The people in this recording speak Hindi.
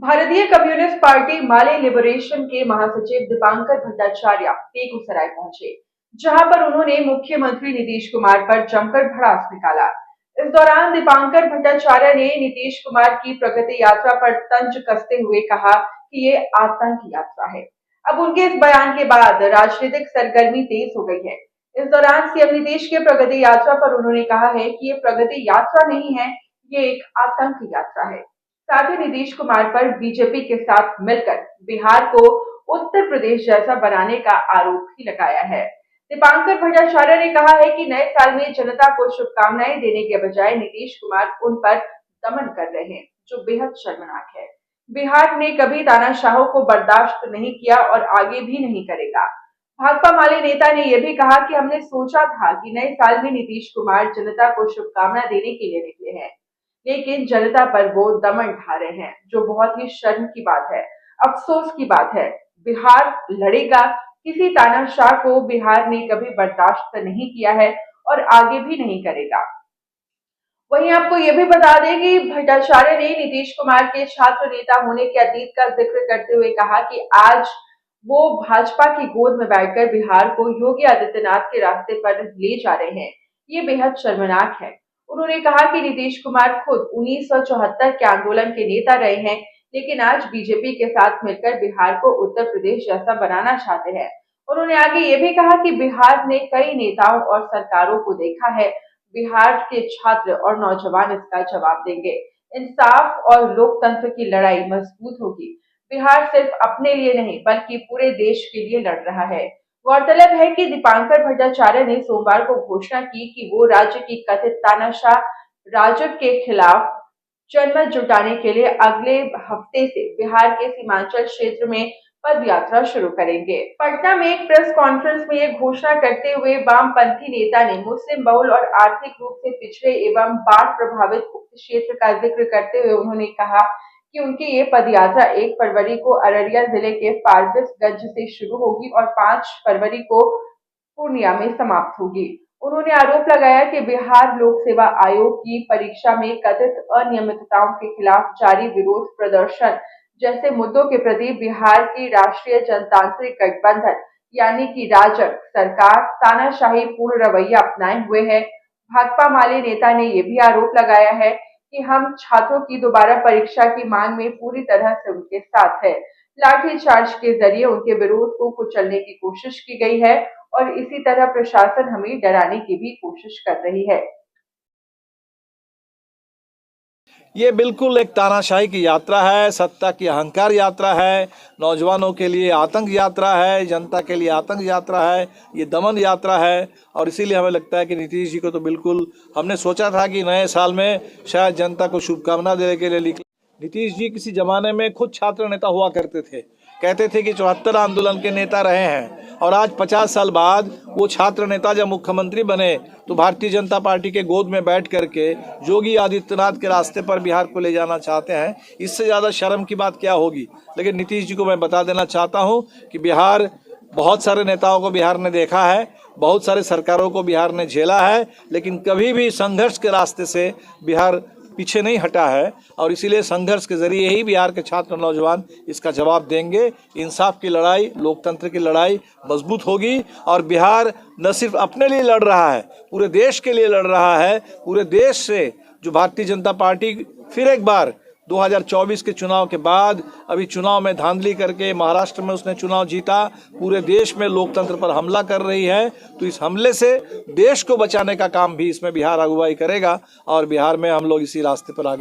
भारतीय कम्युनिस्ट पार्टी माले लिबरेशन के महासचिव दीपांकर भट्टाचार्य बेगूसराय पहुंचे, जहां पर उन्होंने मुख्यमंत्री नीतीश कुमार पर जमकर भड़ास निकाला। इस दौरान दीपांकर भट्टाचार्य ने नीतीश कुमार की प्रगति यात्रा पर तंज कसते हुए कहा कि ये आतंक यात्रा है। अब उनके इस बयान के बाद राजनीतिक सरगर्मी तेज हो गई है। इस दौरान सीएम नीतीश के प्रगति यात्रा पर उन्होंने कहा है कि ये प्रगति यात्रा नहीं है, ये एक आतंक यात्रा है। साथ ही नीतीश कुमार पर बीजेपी के साथ मिलकर बिहार को उत्तर प्रदेश जैसा बनाने का आरोप भी लगाया है। दीपांकर भट्टाचार्य ने कहा है कि नए साल में जनता को शुभकामनाएं देने के बजाय नीतीश कुमार उन पर दमन कर रहे हैं, जो बेहद शर्मनाक है। बिहार ने कभी तानाशाहों को बर्दाश्त नहीं किया और आगे भी नहीं करेगा। भाकपा माले नेता ने यह भी कहा कि हमने सोचा था कि नए साल में नीतीश कुमार जनता को शुभकामना देने के लिए निकले हैं, लेकिन जनता पर वो दमन ढा रहे हैं, जो बहुत ही शर्म की बात है, अफसोस की बात है। बिहार लड़ेगा, किसी तानाशाह को बिहार ने कभी बर्दाश्त नहीं किया है और आगे भी नहीं करेगा। वहीं आपको यह भी बता दें कि भट्टाचार्य ने नीतीश कुमार के छात्र नेता होने के अतीत का जिक्र करते हुए कहा कि आज वो भाजपा की गोद में बैठकर बिहार को योगी आदित्यनाथ के रास्ते पर ले जा रहे हैं। ये बेहद शर्मनाक है। उन्होंने कहा कि नीतीश कुमार खुद 1974 के आंदोलन के नेता रहे हैं, लेकिन आज बीजेपी के साथ मिलकर बिहार को उत्तर प्रदेश जैसा बनाना चाहते हैं। उन्होंने आगे ये भी कहा कि बिहार ने कई नेताओं और सरकारों को देखा है, बिहार के छात्र और नौजवान इसका जवाब देंगे। इंसाफ और लोकतंत्र की लड़ाई मजबूत होगी। बिहार सिर्फ अपने लिए नहीं बल्कि पूरे देश के लिए लड़ रहा है। गौरतलब है कि दीपांकर भट्टाचार्य ने सोमवार को घोषणा की कि वो राज्य की कथित तानाशाह राजग के खिलाफ जनमत जुटाने के लिए अगले हफ्ते से बिहार के सीमांचल क्षेत्र में पद यात्रा शुरू करेंगे। पटना में एक प्रेस कॉन्फ्रेंस में यह घोषणा करते हुए वामपंथी नेता ने मुस्लिम बहुल और आर्थिक रूप से पिछड़े एवं बाढ़ प्रभावित उक्त क्षेत्र का जिक्र करते हुए उन्होंने कहा कि उनकी ये पदयात्रा 1 फरवरी को अररिया जिले के फारबिसगंज से शुरू होगी और 5 फरवरी को पूर्णिया में समाप्त होगी। उन्होंने आरोप लगाया कि बिहार लोक सेवा आयोग की परीक्षा में कथित अनियमितताओं के खिलाफ जारी विरोध प्रदर्शन जैसे मुद्दों के प्रति बिहार की राष्ट्रीय जनतांत्रिक गठबंधन यानी कि राजग सरकार तानाशाही पूर्ण रवैया अपनाए हुए है। भाकपा माले नेता ने यह भी आरोप लगाया है कि हम छात्रों की दोबारा परीक्षा की मांग में पूरी तरह से उनके साथ है। लाठीचार्ज के जरिए उनके विरोध को कुचलने की कोशिश की गई है और इसी तरह प्रशासन हमें डराने की भी कोशिश कर रही है। ये बिल्कुल एक तानाशाही की यात्रा है, सत्ता की अहंकार यात्रा है, नौजवानों के लिए आतंक यात्रा है, जनता के लिए आतंक यात्रा है, ये दमन यात्रा है। और इसीलिए हमें लगता है कि नीतीश जी को तो बिल्कुल हमने सोचा था कि नए साल में शायद जनता को शुभकामना देने के लिए निकले। नीतीश जी किसी जमाने में खुद छात्र नेता हुआ करते थे, कहते थे कि 74 आंदोलन के नेता रहे हैं और आज 50 साल बाद वो छात्र नेता जब मुख्यमंत्री बने तो भारतीय जनता पार्टी के गोद में बैठ करके योगी आदित्यनाथ के रास्ते पर बिहार को ले जाना चाहते हैं। इससे ज़्यादा शर्म की बात क्या होगी। लेकिन नीतीश जी को मैं बता देना चाहता हूँ कि बिहार, बहुत सारे नेताओं को बिहार ने देखा है, बहुत सारे सरकारों को बिहार ने झेला है, लेकिन कभी भी संघर्ष के रास्ते से बिहार पीछे नहीं हटा है। और इसीलिए संघर्ष के जरिए ही बिहार के छात्र नौजवान इसका जवाब देंगे। इंसाफ की लड़ाई, लोकतंत्र की लड़ाई मजबूत होगी और बिहार न सिर्फ अपने लिए लड़ रहा है, पूरे देश के लिए लड़ रहा है। पूरे देश से जो भारतीय जनता पार्टी फिर एक बार 2024 के चुनाव के बाद अभी चुनाव में धांधली करके महाराष्ट्र में उसने चुनाव जीता, पूरे देश में लोकतंत्र पर हमला कर रही है, तो इस हमले से देश को बचाने का काम भी इसमें बिहार अगुवाई करेगा और बिहार में हम लोग इसी रास्ते पर आगे